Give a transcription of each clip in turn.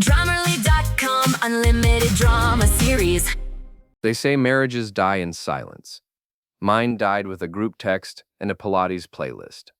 Drummerly.com Unlimited Drama Series. They say marriages die in silence. Mine died with a group text and a Pilates playlist.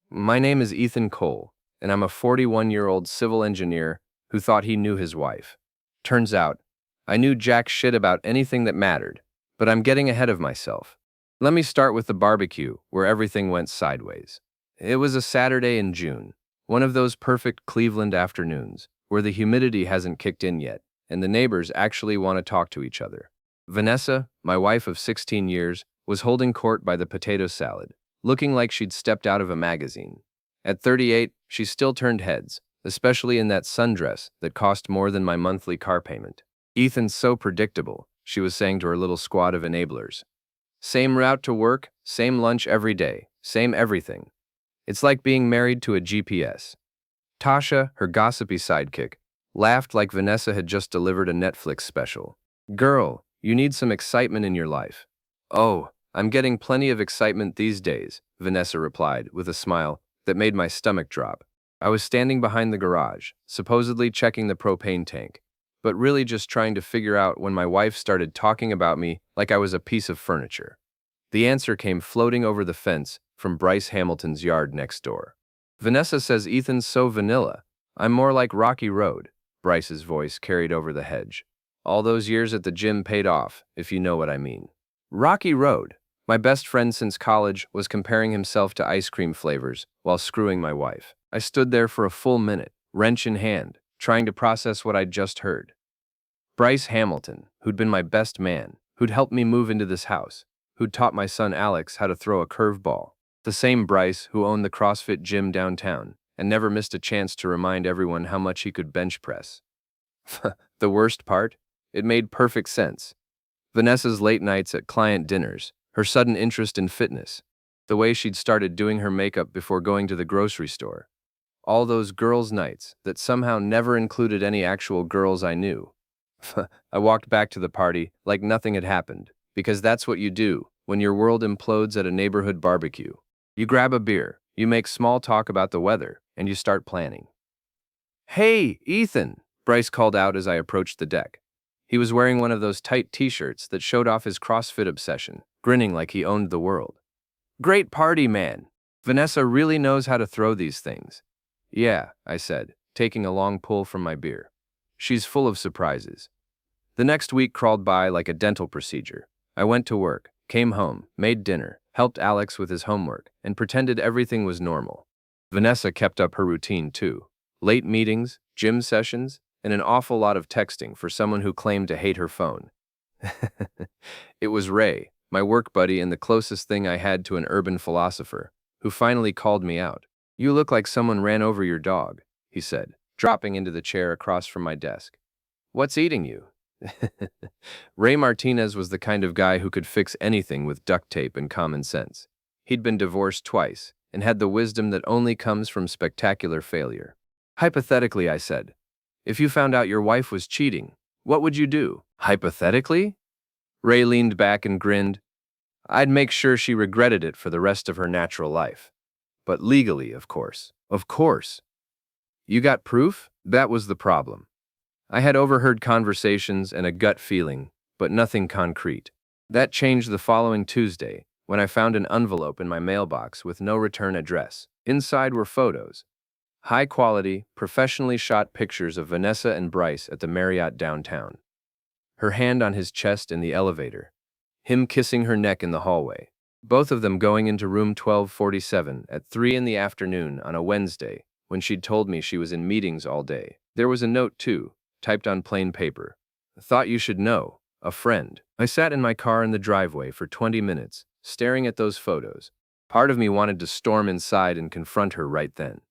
My name is Ethan Cole, and I'm a 41-year-old civil engineer who thought he knew his wife. Turns out, I knew jack shit about anything that mattered, but I'm getting ahead of myself. Let me start with the barbecue, where everything went sideways. It was a Saturday in June, one of those perfect Cleveland afternoons, where the humidity hasn't kicked in yet, and the neighbors actually want to talk to each other. Vanessa, my wife of 16 years, was holding court by the potato salad, looking like she'd stepped out of a magazine. At 38, she still turned heads, especially in that sundress that cost more than my monthly car payment. "Ethan's so predictable," she was saying to her little squad of enablers. "Same route to work, same lunch every day, same everything. It's like being married to a GPS." Tasha, her gossipy sidekick, laughed like Vanessa had just delivered a Netflix special. "Girl, you need some excitement in your life." "Oh, I'm getting plenty of excitement these days," Vanessa replied with a smile that made my stomach drop. I was standing behind the garage, supposedly checking the propane tank, but really just trying to figure out when my wife started talking about me like I was a piece of furniture. The answer came floating over the fence from Bryce Hamilton's yard next door. "Vanessa says Ethan's so vanilla. I'm more like Rocky Road," Bryce's voice carried over the hedge. "All those years at the gym paid off, if you know what I mean." Rocky Road. My best friend since college was comparing himself to ice cream flavors while screwing my wife. I stood there for a full minute, wrench in hand, trying to process what I'd just heard. Bryce Hamilton, who'd been my best man, who'd helped me move into this house, who'd taught my son Alex how to throw a curveball. The same Bryce who owned the CrossFit gym downtown and never missed a chance to remind everyone how much he could bench press. The worst part? It made perfect sense. Vanessa's late nights at client dinners, her sudden interest in fitness, the way she'd started doing her makeup before going to the grocery store. All those girls' nights that somehow never included any actual girls I knew. I walked back to the party like nothing had happened, because that's what you do when your world implodes at a neighborhood barbecue. You grab a beer, you make small talk about the weather, and you start planning. "Hey, Ethan," Bryce called out as I approached the deck. He was wearing one of those tight t-shirts that showed off his CrossFit obsession, grinning like he owned the world. "Great party, man. Vanessa really knows how to throw these things." "Yeah," I said, taking a long pull from my beer. "She's full of surprises." The next week crawled by like a dental procedure. I went to work, came home, made dinner, helped Alex with his homework, and pretended everything was normal. Vanessa kept up her routine too. Late meetings, gym sessions, and an awful lot of texting for someone who claimed to hate her phone. It was Ray, my work buddy and the closest thing I had to an urban philosopher, who finally called me out. "You look like someone ran over your dog," he said, dropping into the chair across from my desk. "What's eating you?" Ray Martinez was the kind of guy who could fix anything with duct tape and common sense. He'd been divorced twice and had the wisdom that only comes from spectacular failure. "Hypothetically," I said, "if you found out your wife was cheating, what would you do?" "Hypothetically?" Ray leaned back and grinned. "I'd make sure she regretted it for the rest of her natural life. But legally, of course." "Of course." "You got proof?" That was the problem. I had overheard conversations and a gut feeling, but nothing concrete. That changed the following Tuesday, when I found an envelope in my mailbox with no return address. Inside were photos. High-quality, professionally shot pictures of Vanessa and Bryce at the Marriott downtown. Her hand on his chest in the elevator. Him kissing her neck in the hallway. Both of them going into room 1247 at 3 in the afternoon on a Wednesday, when she'd told me she was in meetings all day. There was a note, too, typed on plain paper. "Thought you should know. A friend." I sat in my car in the driveway for 20 minutes, staring at those photos. Part of me wanted to storm inside and confront her right then.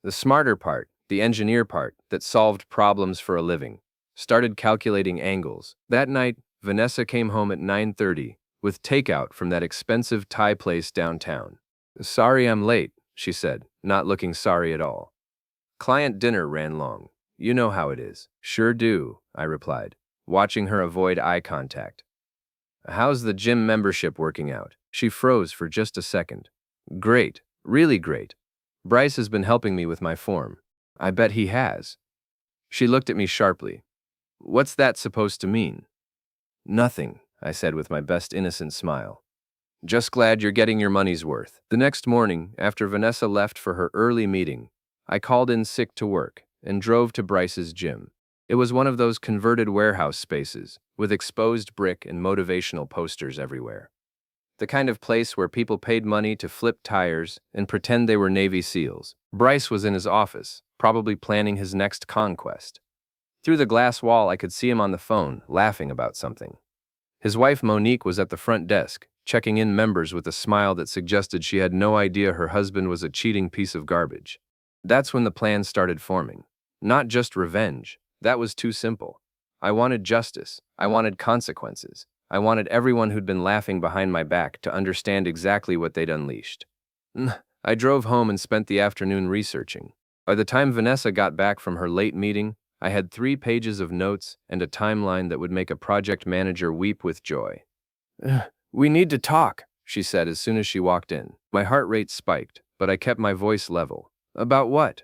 The smarter part, the engineer part, that solved problems for a living, started calculating angles. That night, Vanessa came home at 9:30 with takeout from that expensive Thai place downtown. "Sorry I'm late," she said, not looking sorry at all. "Client dinner ran long. You know how it is." "Sure do," I replied, watching her avoid eye contact. "How's the gym membership working out?" She froze for just a second. "Great, really great. Bryce has been helping me with my form." "I bet he has." She looked at me sharply. What's that supposed to mean? Nothing, I said with my best innocent smile. Just glad you're getting your money's worth. The next morning, after Vanessa left for her early meeting, I called in sick to work and drove to Bryce's gym. It was one of those converted warehouse spaces, with exposed brick and motivational posters everywhere. The kind of place where people paid money to flip tires and pretend they were Navy SEALs. Bryce was in his office, probably planning his next conquest. Through the glass wall, I could see him on the phone, laughing about something. His wife Monique was at the front desk, checking in members with a smile that suggested she had no idea her husband was a cheating piece of garbage. That's when the plan started forming. Not just revenge. That was too simple. I wanted justice. I wanted consequences. I wanted everyone who'd been laughing behind my back to understand exactly what they'd unleashed. I drove home and spent the afternoon researching. By the time Vanessa got back from her late meeting, I had 3 pages of notes and a timeline that would make a project manager weep with joy. We need to talk, she said as soon as she walked in. My heart rate spiked, but I kept my voice level. About what?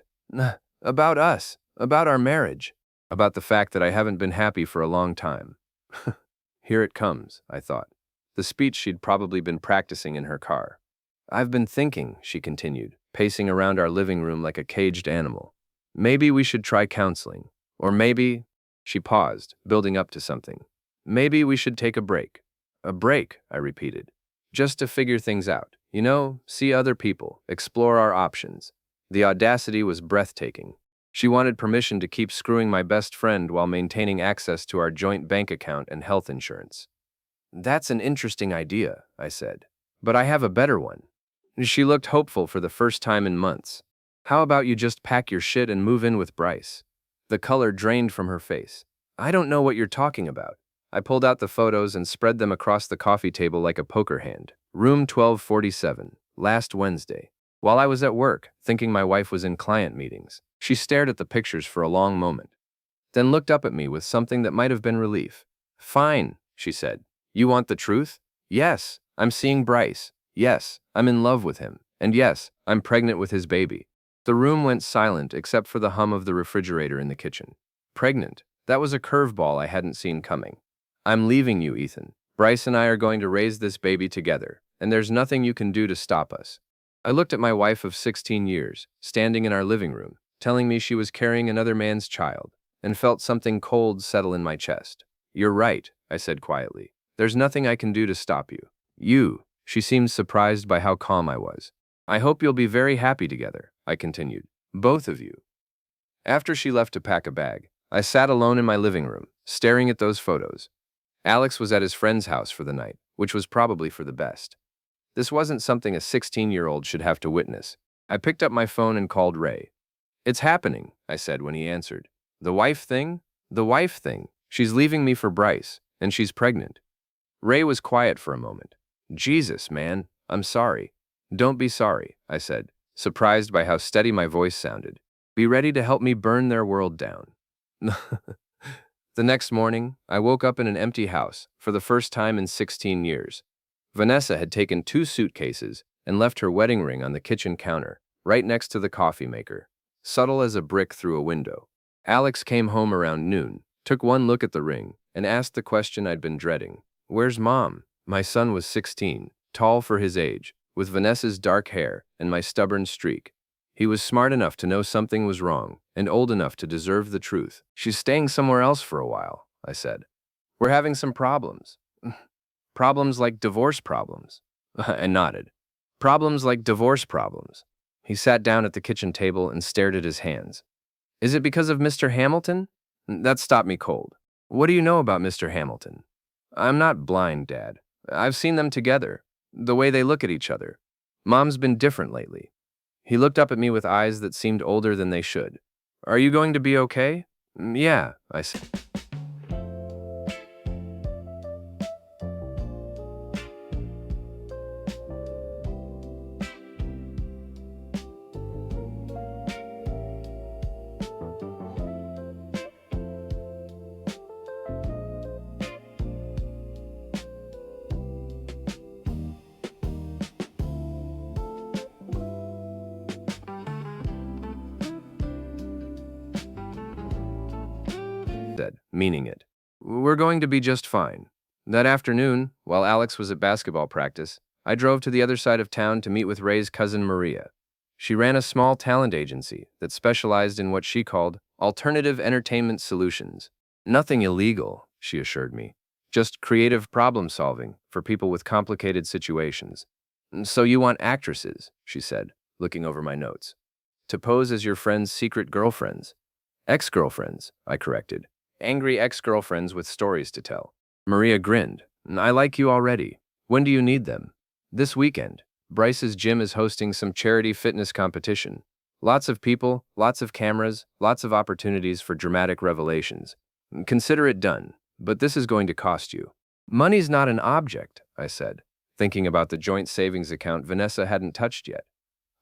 About us. About our marriage. About the fact that I haven't been happy for a long time. Here it comes, I thought. The speech she'd probably been practicing in her car. I've been thinking, she continued, pacing around our living room like a caged animal. Maybe we should try counseling. Or maybe, she paused, building up to something. Maybe we should take a break. A break, I repeated. Just to figure things out. You know, see other people, explore our options. The audacity was breathtaking. She wanted permission to keep screwing my best friend while maintaining access to our joint bank account and health insurance. That's an interesting idea, I said. But I have a better one. She looked hopeful for the first time in months. How about you just pack your shit and move in with Bryce? The color drained from her face. I don't know what you're talking about. I pulled out the photos and spread them across the coffee table like a poker hand. Room 1247, last Wednesday. While I was at work, thinking my wife was in client meetings, she stared at the pictures for a long moment, then looked up at me with something that might have been relief. Fine, she said. You want the truth? Yes, I'm seeing Bryce. Yes, I'm in love with him. And yes, I'm pregnant with his baby. The room went silent except for the hum of the refrigerator in the kitchen. Pregnant? That was a curveball I hadn't seen coming. I'm leaving you, Ethan. Bryce and I are going to raise this baby together, and there's nothing you can do to stop us. I looked at my wife of 16 years, standing in our living room, telling me she was carrying another man's child, and felt something cold settle in my chest. You're right, I said quietly. There's nothing I can do to stop you. She seemed surprised by how calm I was. I hope you'll be very happy together, I continued. Both of you. After she left to pack a bag, I sat alone in my living room, staring at those photos. Alex was at his friend's house for the night, which was probably for the best. This wasn't something a 16-year-old should have to witness. I picked up my phone and called Ray. It's happening, I said when he answered. The wife thing? The wife thing. She's leaving me for Bryce, and she's pregnant. Ray was quiet for a moment. Jesus, man, I'm sorry. Don't be sorry, I said, surprised by how steady my voice sounded. Be ready to help me burn their world down. The next morning, I woke up in an empty house for the first time in 16 years. Vanessa had taken 2 suitcases and left her wedding ring on the kitchen counter, right next to the coffee maker, subtle as a brick through a window. Alex came home around noon, took one look at the ring, and asked the question I'd been dreading. Where's Mom? My son was 16, tall for his age, with Vanessa's dark hair and my stubborn streak. He was smart enough to know something was wrong, and old enough to deserve the truth. She's staying somewhere else for a while, I said. We're having some problems. Problems like divorce problems. I nodded. Problems like divorce problems. He sat down at the kitchen table and stared at his hands. Is it because of Mr. Hamilton? That stopped me cold. What do you know about Mr. Hamilton? I'm not blind, Dad. I've seen them together. The way they look at each other. Mom's been different lately. He looked up at me with eyes that seemed older than they should. Are you going to be okay? Yeah, I said. said, meaning it. We're going to be just fine. That afternoon, while Alex was at basketball practice, I drove to the other side of town to meet with Ray's cousin Maria. She ran a small talent agency that specialized in what she called alternative entertainment solutions. Nothing illegal, she assured me. Just creative problem solving for people with complicated situations. So you want actresses, she said, looking over my notes, to pose as your friend's secret girlfriends. Ex-girlfriends, I corrected. Angry ex-girlfriends with stories to tell. Maria grinned. I like you already. When do you need them? This weekend. Bryce's gym is hosting some charity fitness competition. Lots of people, lots of cameras, lots of opportunities for dramatic revelations. Consider it done, but this is going to cost you. Money's not an object, I said, thinking about the joint savings account Vanessa hadn't touched yet.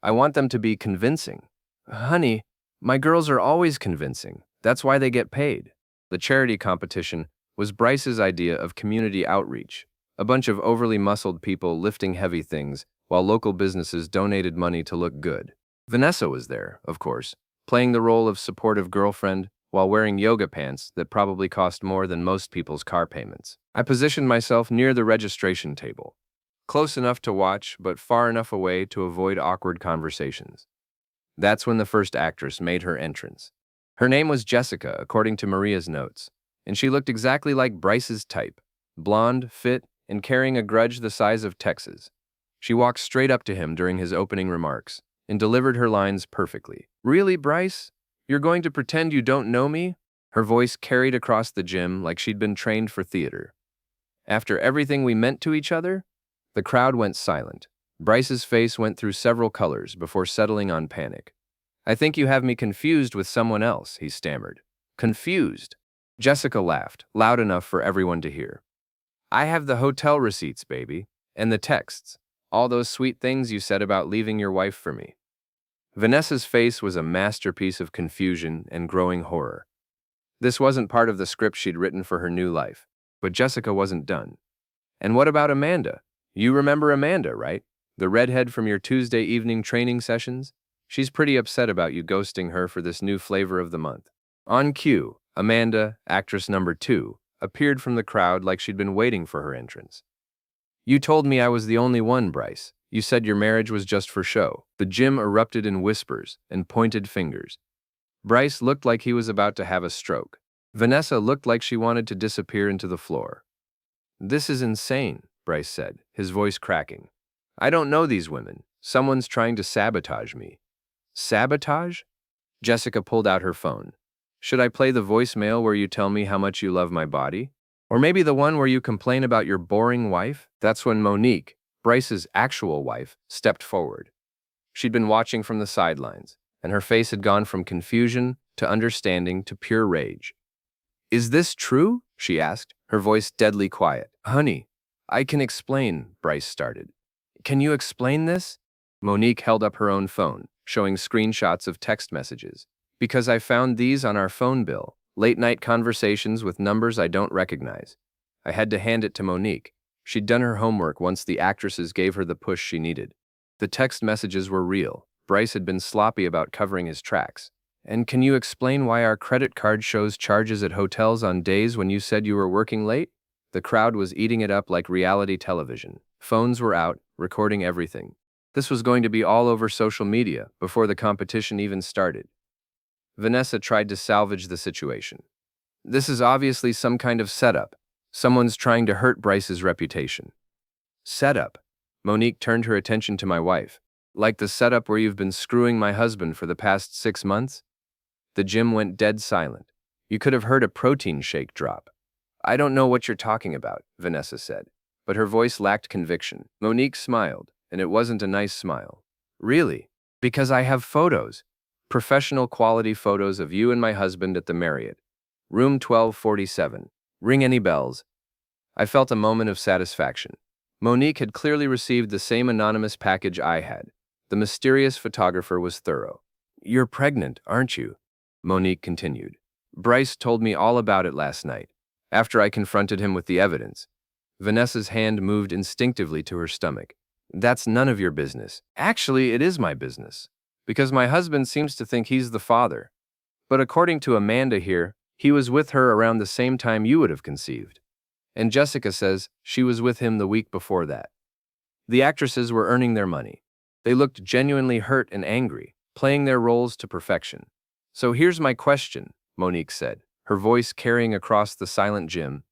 I want them to be convincing. Honey, my girls are always convincing. That's why they get paid. The charity competition was Bryce's idea of community outreach, a bunch of overly muscled people lifting heavy things while local businesses donated money to look good. Vanessa was there, of course, playing the role of supportive girlfriend while wearing yoga pants that probably cost more than most people's car payments. I positioned myself near the registration table, close enough to watch but far enough away to avoid awkward conversations. That's when the first actress made her entrance. Her name was Jessica, according to Maria's notes, and she looked exactly like Bryce's type, blonde, fit, and carrying a grudge the size of Texas. She walked straight up to him during his opening remarks and delivered her lines perfectly. Really, Bryce? You're going to pretend you don't know me? Her voice carried across the gym like she'd been trained for theater. After everything we meant to each other? The crowd went silent. Bryce's face went through several colors before settling on panic. I think you have me confused with someone else, he stammered. Confused? Jessica laughed, loud enough for everyone to hear. I have the hotel receipts, baby, and the texts. All those sweet things you said about leaving your wife for me. Vanessa's face was a masterpiece of confusion and growing horror. This wasn't part of the script she'd written for her new life, but Jessica wasn't done. And what about Amanda? You remember Amanda, right? The redhead from your Tuesday evening training sessions? She's pretty upset about you ghosting her for this new flavor of the month. On cue, Amanda, actress number 2, appeared from the crowd like she'd been waiting for her entrance. You told me I was the only one, Bryce. You said your marriage was just for show. The gym erupted in whispers and pointed fingers. Bryce looked like he was about to have a stroke. Vanessa looked like she wanted to disappear into the floor. This is insane, Bryce said, his voice cracking. I don't know these women. Someone's trying to sabotage me. Sabotage? Jessica pulled out her phone. Should I play the voicemail where you tell me how much you love my body? Or maybe the one where you complain about your boring wife? That's when Monique, Bryce's actual wife, stepped forward. She'd been watching from the sidelines, and her face had gone from confusion to understanding to pure rage. Is this true? She asked, her voice deadly quiet. Honey, I can explain, Bryce started. Can you explain this? Monique held up her own phone, showing screenshots of text messages. Because I found these on our phone bill, late-night conversations with numbers I don't recognize. I had to hand it to Monique. She'd done her homework once the actresses gave her the push she needed. The text messages were real. Bryce had been sloppy about covering his tracks. And can you explain why our credit card shows charges at hotels on days when you said you were working late? The crowd was eating it up like reality television. Phones were out, recording everything. This was going to be all over social media before the competition even started. Vanessa tried to salvage the situation. This is obviously some kind of setup. Someone's trying to hurt Bryce's reputation. Setup? Monique turned her attention to my wife. Like the setup where you've been screwing my husband for the past 6 months? The gym went dead silent. You could have heard a protein shake drop. I don't know what you're talking about, Vanessa said, but her voice lacked conviction. Monique smiled, and it wasn't a nice smile. Really? Because I have photos. Professional quality photos of you and my husband at the Marriott. Room 1247. Ring any bells? I felt a moment of satisfaction. Monique had clearly received the same anonymous package I had. The mysterious photographer was thorough. You're pregnant, aren't you? Monique continued. Bryce told me all about it last night, after I confronted him with the evidence. Vanessa's hand moved instinctively to her stomach. That's none of your business. Actually, it is my business, because my husband seems to think he's the father. But according to Amanda here, He was with her around the same time you would have conceived. And Jessica says she was with him the week before that. The actresses were earning their money. They looked genuinely hurt and angry, playing their roles to perfection. So here's my question, Monique said, her voice carrying across the silent gym.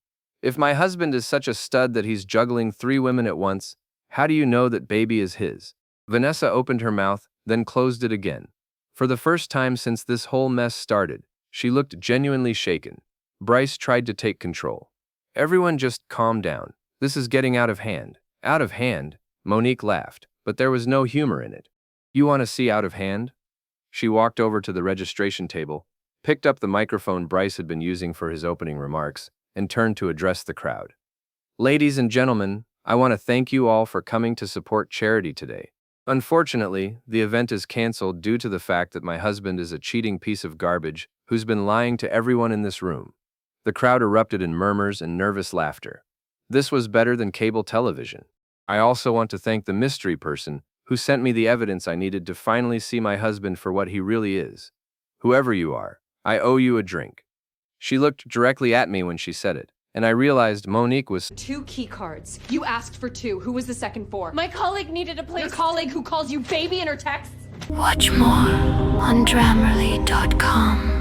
If my husband is such a stud that he's juggling 3 women at once, how do you know that baby is his? Vanessa opened her mouth, then closed it again. For the first time since this whole mess started, she looked genuinely shaken. Bryce tried to take control. Everyone just calm down. This is getting out of hand. Out of hand? Monique laughed, but there was no humor in it. You want to see out of hand? She walked over to the registration table, picked up the microphone Bryce had been using for his opening remarks, and turned to address the crowd. Ladies and gentlemen, I want to thank you all for coming to support charity today. Unfortunately, the event is canceled due to the fact that my husband is a cheating piece of garbage who's been lying to everyone in this room. The crowd erupted in murmurs and nervous laughter. This was better than cable television. I also want to thank the mystery person who sent me the evidence I needed to finally see my husband for what he really is. Whoever you are, I owe you a drink. She looked directly at me when she said it, and I realized Monique was 2 key cards. You asked for 2. Who was the second for? My colleague needed a place. Your colleague who calls you baby in her texts? Watch more on Grammarly.com.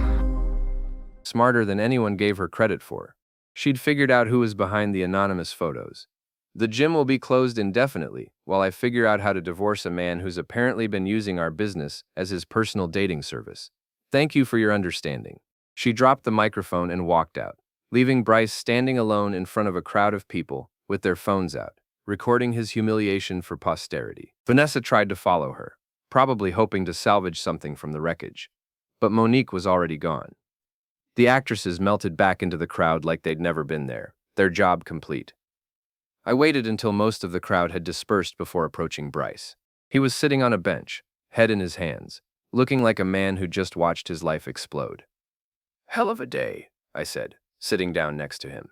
smarter than anyone gave her credit for. She'd figured out who was behind the anonymous photos. The gym will be closed indefinitely while I figure out how to divorce a man who's apparently been using our business as his personal dating service. Thank you for your understanding. She dropped the microphone and walked out, leaving Bryce standing alone in front of a crowd of people with their phones out, recording his humiliation for posterity. Vanessa tried to follow her, probably hoping to salvage something from the wreckage. But Monique was already gone. The actresses melted back into the crowd like they'd never been there, their job complete. I waited until most of the crowd had dispersed before approaching Bryce. He was sitting on a bench, head in his hands, looking like a man who just watched his life explode. Hell of a day, I said, sitting down next to him.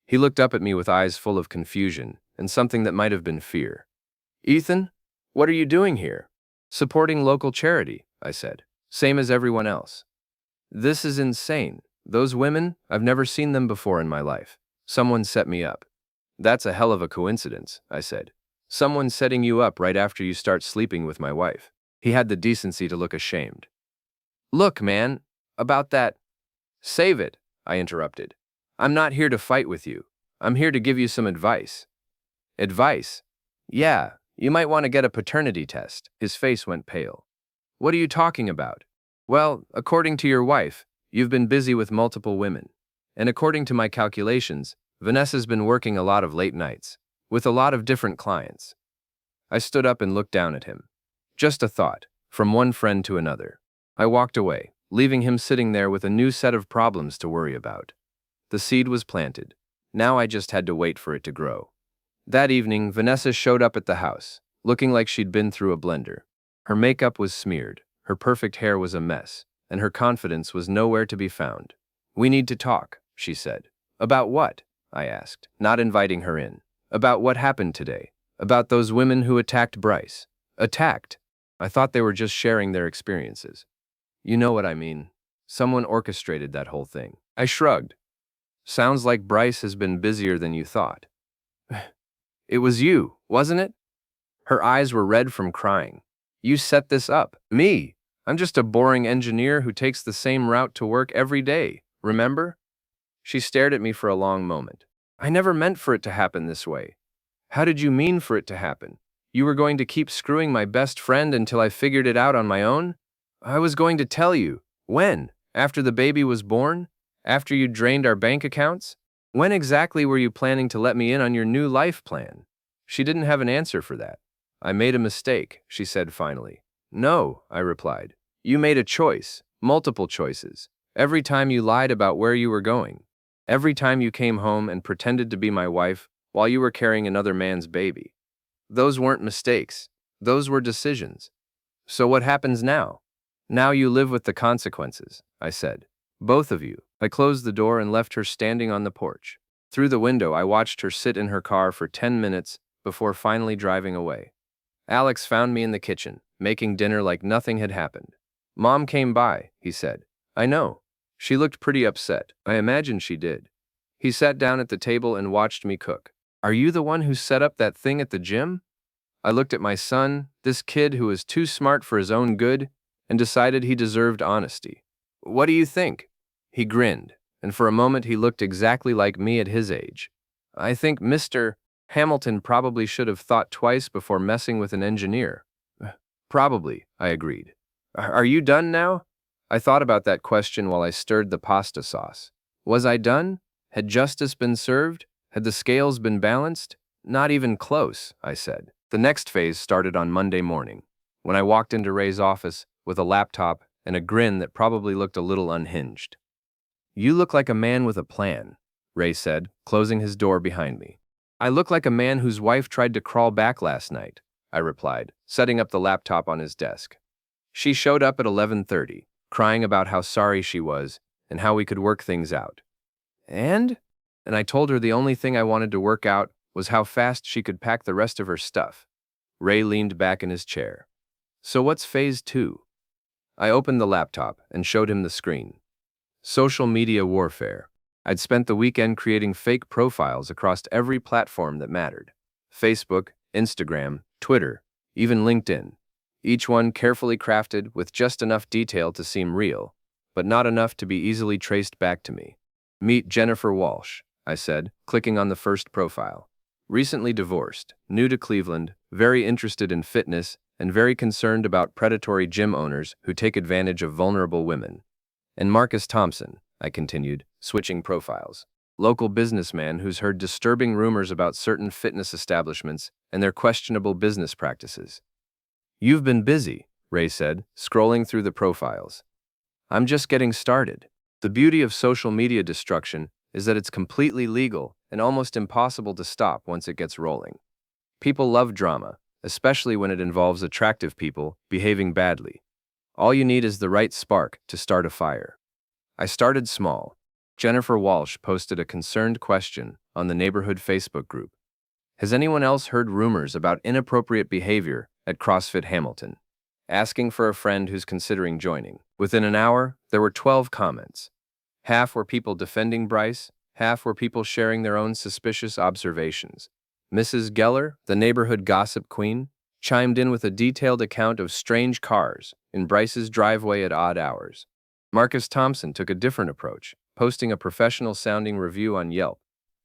He looked up at me with eyes full of confusion and something that might have been fear. Ethan, what are you doing here? Supporting local charity, I said, same as everyone else. This is insane. Those women, I've never seen them before in my life. Someone set me up. That's a hell of a coincidence, I said. Someone setting you up right after you start sleeping with my wife. He had the decency to look ashamed. Look, man, about that. Save it, I interrupted. I'm not here to fight with you. I'm here to give you some advice. Advice? Yeah, you might want to get a paternity test. His face went pale. What are you talking about? Well, according to your wife, you've been busy with multiple women. And according to my calculations, Vanessa's been working a lot of late nights, with a lot of different clients. I stood up and looked down at him. Just a thought, from one friend to another. I walked away, leaving him sitting there with a new set of problems to worry about. The seed was planted. Now I just had to wait for it to grow. That evening, Vanessa showed up at the house, looking like she'd been through a blender. Her makeup was smeared, her perfect hair was a mess, and her confidence was nowhere to be found. We need to talk, she said. About what? I asked, not inviting her in. About what happened today. About those women who attacked Bryce. Attacked? I thought they were just sharing their experiences. You know what I mean. Someone orchestrated that whole thing. I shrugged. Sounds like Bryce has been busier than you thought. It was you, wasn't it? Her eyes were red from crying. You set this up. Me? I'm just a boring engineer who takes the same route to work every day, remember? She stared at me for a long moment. I never meant for it to happen this way. How did you mean for it to happen? You were going to keep screwing my best friend until I figured it out on my own? I was going to tell you. When? After the baby was born? After you drained our bank accounts? When exactly were you planning to let me in on your new life plan? She didn't have an answer for that. I made a mistake, she said finally. No, I replied. You made a choice, multiple choices. Every time you lied about where you were going. Every time you came home and pretended to be my wife while you were carrying another man's baby. Those weren't mistakes. Those were decisions. So what happens now? Now you live with the consequences, I said. Both of you. I closed the door and left her standing on the porch. Through the window, I watched her sit in her car for 10 minutes before finally driving away. Alex found me in the kitchen, making dinner like nothing had happened. Mom came by, he said. I know. She looked pretty upset. I imagined she did. He sat down at the table and watched me cook. Are you the one who set up that thing at the gym? I looked at my son, this kid who was too smart for his own good, and decided he deserved honesty. What do you think? He grinned, and for a moment he looked exactly like me at his age. I think Mr. Hamilton probably should have thought twice before messing with an engineer. Probably, I agreed. Are you done now? I thought about that question while I stirred the pasta sauce. Was I done? Had justice been served? Had the scales been balanced? Not even close, I said. The next phase started on Monday morning, when I walked into Ray's office with a laptop and a grin that probably looked a little unhinged. You look like a man with a plan, Ray said, closing his door behind me. I look like a man whose wife tried to crawl back last night, I replied, setting up the laptop on his desk. She showed up at 11:30, crying about how sorry she was and how we could work things out. And I told her the only thing I wanted to work out was how fast she could pack the rest of her stuff. Ray leaned back in his chair. So what's phase 2? I opened the laptop and showed him the screen. Social media warfare. I'd spent the weekend creating fake profiles across every platform that mattered. Facebook, Instagram, Twitter, even LinkedIn. Each one carefully crafted with just enough detail to seem real, but not enough to be easily traced back to me. Meet Jennifer Walsh, I said, clicking on the first profile. Recently divorced, new to Cleveland, very interested in fitness, and very concerned about predatory gym owners who take advantage of vulnerable women. And Marcus Thompson, I continued, switching profiles. Local businessman who's heard disturbing rumors about certain fitness establishments and their questionable business practices. You've been busy, Ray said, scrolling through the profiles. I'm just getting started. The beauty of social media destruction is that it's completely legal and almost impossible to stop once it gets rolling. People love drama, especially when it involves attractive people behaving badly. All you need is the right spark to start a fire. I started small. Jennifer Walsh posted a concerned question on the neighborhood Facebook group. Has anyone else heard rumors about inappropriate behavior at CrossFit Hamilton? Asking for a friend who's considering joining. Within an hour, there were 12 comments. Half were people defending Bryce, half were people sharing their own suspicious observations. Mrs. Geller, the neighborhood gossip queen, chimed in with a detailed account of strange cars in Bryce's driveway at odd hours. Marcus Thompson took a different approach, posting a professional-sounding review on Yelp.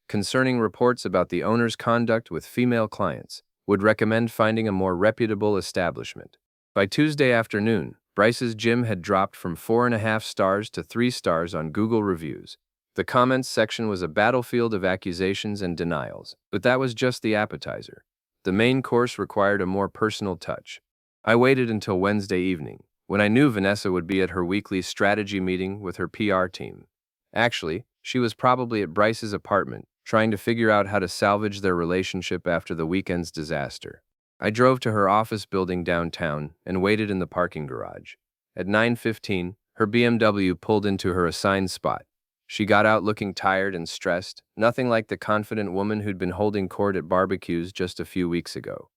Concerning reports about the owner's conduct with female clients, would recommend finding a more reputable establishment. By Tuesday afternoon, Bryce's gym had dropped from 4.5 stars to 3 stars on Google reviews. The comments section was a battlefield of accusations and denials, but that was just the appetizer. The main course required a more personal touch. I waited until Wednesday evening, when I knew Vanessa would be at her weekly strategy meeting with her PR team. Actually, she was probably at Bryce's apartment, trying to figure out how to salvage their relationship after the weekend's disaster. I drove to her office building downtown and waited in the parking garage. At 9:15, her BMW pulled into her assigned spot. She got out looking tired and stressed, nothing like the confident woman who'd been holding court at barbecues just a few weeks ago.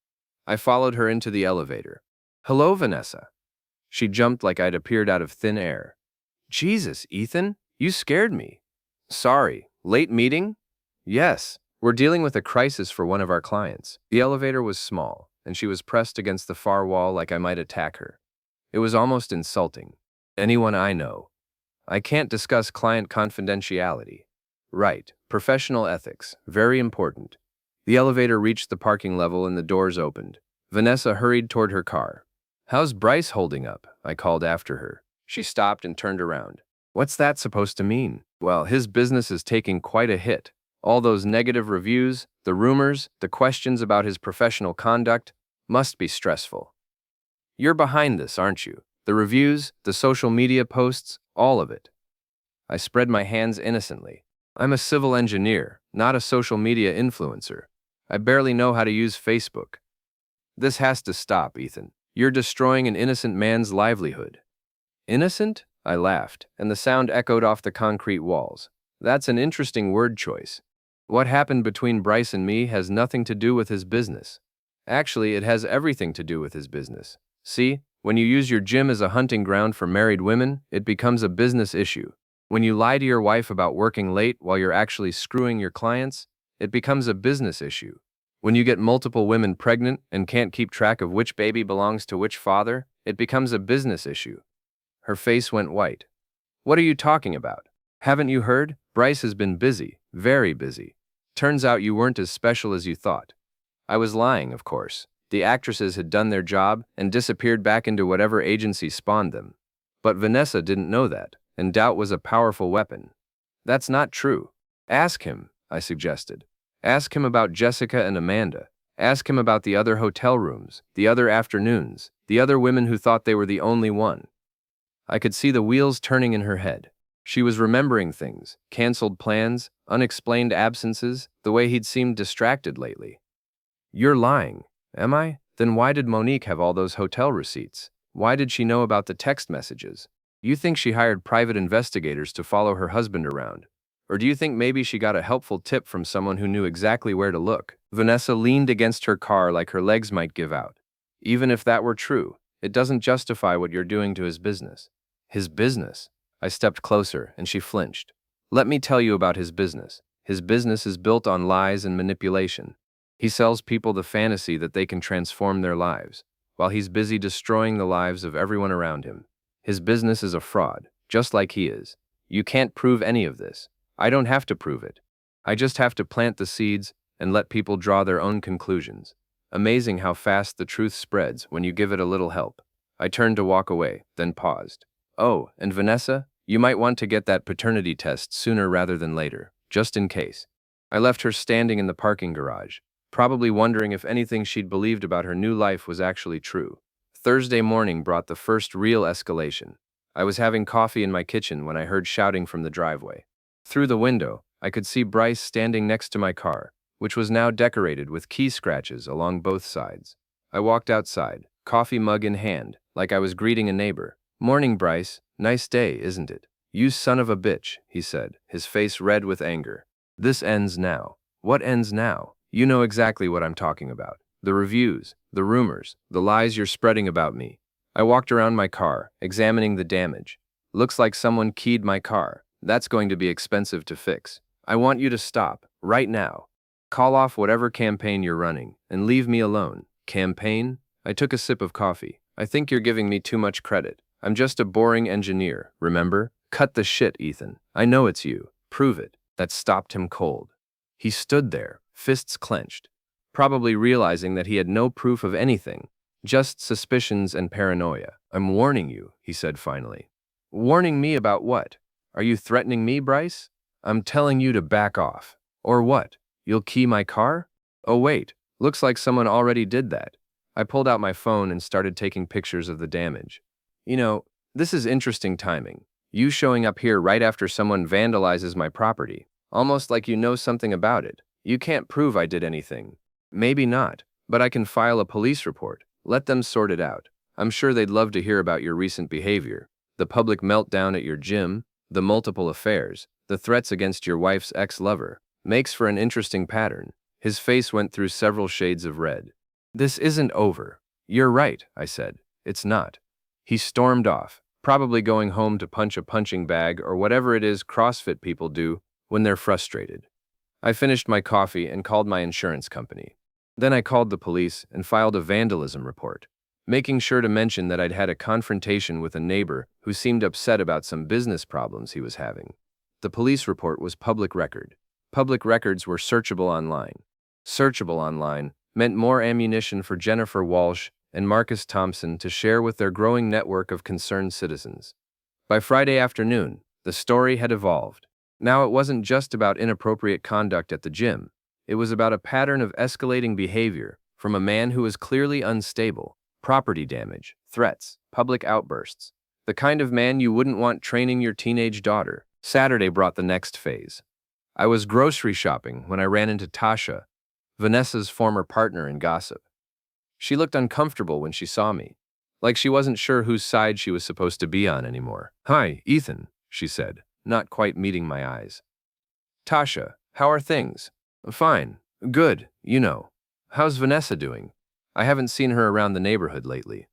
I followed her into the elevator. Hello, Vanessa. She jumped like I'd appeared out of thin air. Jesus, Ethan, you scared me. Sorry, late meeting? Yes, we're dealing with a crisis for one of our clients. The elevator was small, and she was pressed against the far wall like I might attack her. It was almost insulting. Anyone I know. I can't discuss client confidentiality. Right, professional ethics, very important. The elevator reached the parking level and the doors opened. Vanessa hurried toward her car. How's Bryce holding up? I called after her. She stopped and turned around. What's that supposed to mean? Well, his business is taking quite a hit. All those negative reviews, the rumors, the questions about his professional conduct must be stressful. You're behind this, aren't you? The reviews, the social media posts, all of it. I spread my hands innocently. I'm a civil engineer, not a social media influencer. I barely know how to use Facebook. This has to stop, Ethan. You're destroying an innocent man's livelihood. Innocent? I laughed, and the sound echoed off the concrete walls. That's an interesting word choice. What happened between Bryce and me has nothing to do with his business. Actually, it has everything to do with his business. See, when you use your gym as a hunting ground for married women, it becomes a business issue. When you lie to your wife about working late while you're actually screwing your clients, it becomes a business issue. When you get multiple women pregnant and can't keep track of which baby belongs to which father, it becomes a business issue. Her face went white. What are you talking about? Haven't you heard? Bryce has been busy, very busy. Turns out you weren't as special as you thought. I was lying, of course. The actresses had done their job and disappeared back into whatever agency spawned them. But Vanessa didn't know that, and doubt was a powerful weapon. That's not true. Ask him, I suggested. Ask him about Jessica and Amanda. Ask him about the other hotel rooms, the other afternoons, the other women who thought they were the only one. I could see the wheels turning in her head. She was remembering things, canceled plans, unexplained absences, the way he'd seemed distracted lately. You're lying, am I? Then why did Monique have all those hotel receipts? Why did she know about the text messages? You think she hired private investigators to follow her husband around? Or do you think maybe she got a helpful tip from someone who knew exactly where to look? Vanessa leaned against her car like her legs might give out. Even if that were true, it doesn't justify what you're doing to his business. His business? I stepped closer, and she flinched. Let me tell you about his business. His business is built on lies and manipulation. He sells people the fantasy that they can transform their lives, while he's busy destroying the lives of everyone around him. His business is a fraud, just like he is. You can't prove any of this. I don't have to prove it. I just have to plant the seeds and let people draw their own conclusions. Amazing how fast the truth spreads when you give it a little help. I turned to walk away, then paused. Oh, and Vanessa, you might want to get that paternity test sooner rather than later, just in case. I left her standing in the parking garage, probably wondering if anything she'd believed about her new life was actually true. Thursday morning brought the first real escalation. I was having coffee in my kitchen when I heard shouting from the driveway. Through the window, I could see Bryce standing next to my car, which was now decorated with key scratches along both sides. I walked outside, coffee mug in hand, like I was greeting a neighbor. Morning, Bryce. Nice day, isn't it? You son of a bitch, he said, his face red with anger. This ends now. What ends now? You know exactly what I'm talking about. The reviews, the rumors, the lies you're spreading about me. I walked around my car, examining the damage. Looks like someone keyed my car. That's going to be expensive to fix. I want you to stop, right now. Call off whatever campaign you're running, and leave me alone. Campaign? I took a sip of coffee. I think you're giving me too much credit. I'm just a boring engineer, remember? Cut the shit, Ethan. I know it's you. Prove it. That stopped him cold. He stood there, fists clenched, probably realizing that he had no proof of anything, just suspicions and paranoia. I'm warning you, he said finally. Warning me about what? Are you threatening me, Bryce? I'm telling you to back off. Or what? You'll key my car? Oh wait, looks like someone already did that. I pulled out my phone and started taking pictures of the damage. You know, this is interesting timing. You showing up here right after someone vandalizes my property. Almost like you know something about it. You can't prove I did anything. Maybe not, but I can file a police report. Let them sort it out. I'm sure they'd love to hear about your recent behavior. The public meltdown at your gym, the multiple affairs, the threats against your wife's ex-lover. Makes for an interesting pattern. His face went through several shades of red. This isn't over. You're right, I said. It's not. He stormed off, probably going home to punch a punching bag or whatever it is CrossFit people do when they're frustrated. I finished my coffee and called my insurance company. Then I called the police and filed a vandalism report, making sure to mention that I'd had a confrontation with a neighbor who seemed upset about some business problems he was having. The police report was public record. Public records were searchable online. Searchable online meant more ammunition for Jennifer Walsh and Marcus Thompson to share with their growing network of concerned citizens. By Friday afternoon, the story had evolved. Now it wasn't just about inappropriate conduct at the gym. It was about a pattern of escalating behavior from a man who was clearly unstable, property damage, threats, public outbursts. The kind of man you wouldn't want training your teenage daughter. Saturday brought the next phase. I was grocery shopping when I ran into Tasha, Vanessa's former partner in gossip. She looked uncomfortable when she saw me, like she wasn't sure whose side she was supposed to be on anymore. Hi, Ethan, she said, not quite meeting my eyes. Tasha, how are things? Fine. Good, you know. How's Vanessa doing? I haven't seen her around the neighborhood lately.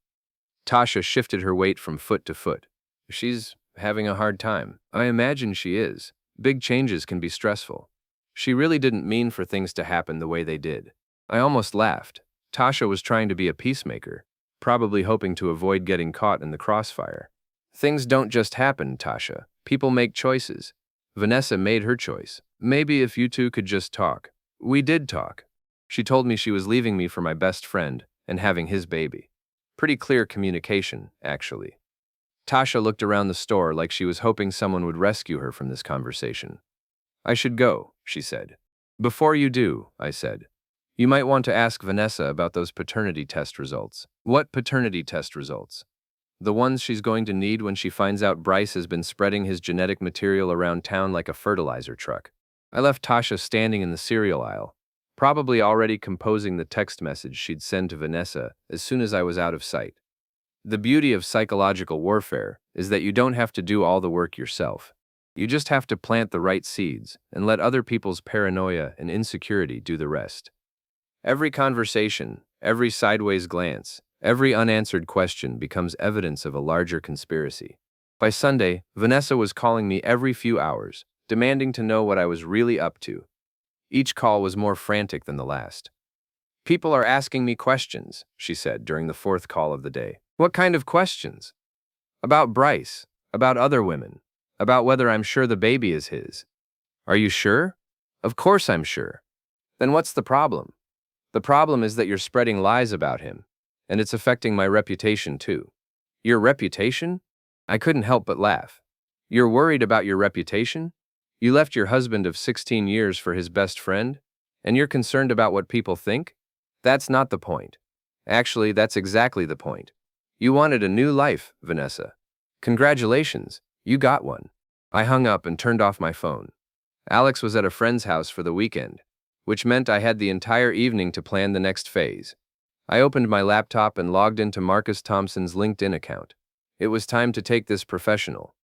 Tasha shifted her weight from foot to foot. She's Having a hard time. I imagine she is. Big changes can be stressful. She really didn't mean for things to happen the way they did. I almost laughed. Tasha was trying to be a peacemaker, probably hoping to avoid getting caught in the crossfire. Things don't just happen, Tasha. People make choices. Vanessa made her choice. Maybe if you two could just talk. We did talk. She told me she was leaving me for my best friend and having his baby. Pretty clear communication, actually. Tasha looked around the store like she was hoping someone would rescue her from this conversation. I should go, she said. Before you do, I said, you might want to ask Vanessa about those paternity test results. What paternity test results? The ones she's going to need when she finds out Bryce has been spreading his genetic material around town like a fertilizer truck. I left Tasha standing in the cereal aisle, probably already composing the text message she'd send to Vanessa as soon as I was out of sight. The beauty of psychological warfare is that you don't have to do all the work yourself. You just have to plant the right seeds and let other people's paranoia and insecurity do the rest. Every conversation, every sideways glance, every unanswered question becomes evidence of a larger conspiracy. By Sunday, Vanessa was calling me every few hours, demanding to know what I was really up to. Each call was more frantic than the last. People are asking me questions, she said during the fourth call of the day. What kind of questions? About Bryce, about other women, about whether I'm sure the baby is his. Are you sure? Of course I'm sure. Then what's the problem? The problem is that you're spreading lies about him, and it's affecting my reputation too. Your reputation? I couldn't help but laugh. You're worried about your reputation? You left your husband of 16 years for his best friend, and you're concerned about what people think? That's not the point. Actually, that's exactly the point. You wanted a new life, Vanessa. Congratulations, you got one. I hung up and turned off my phone. Alex was at a friend's house for the weekend, which meant I had the entire evening to plan the next phase. I opened my laptop and logged into Marcus Thompson's LinkedIn account. It was time to take this professional.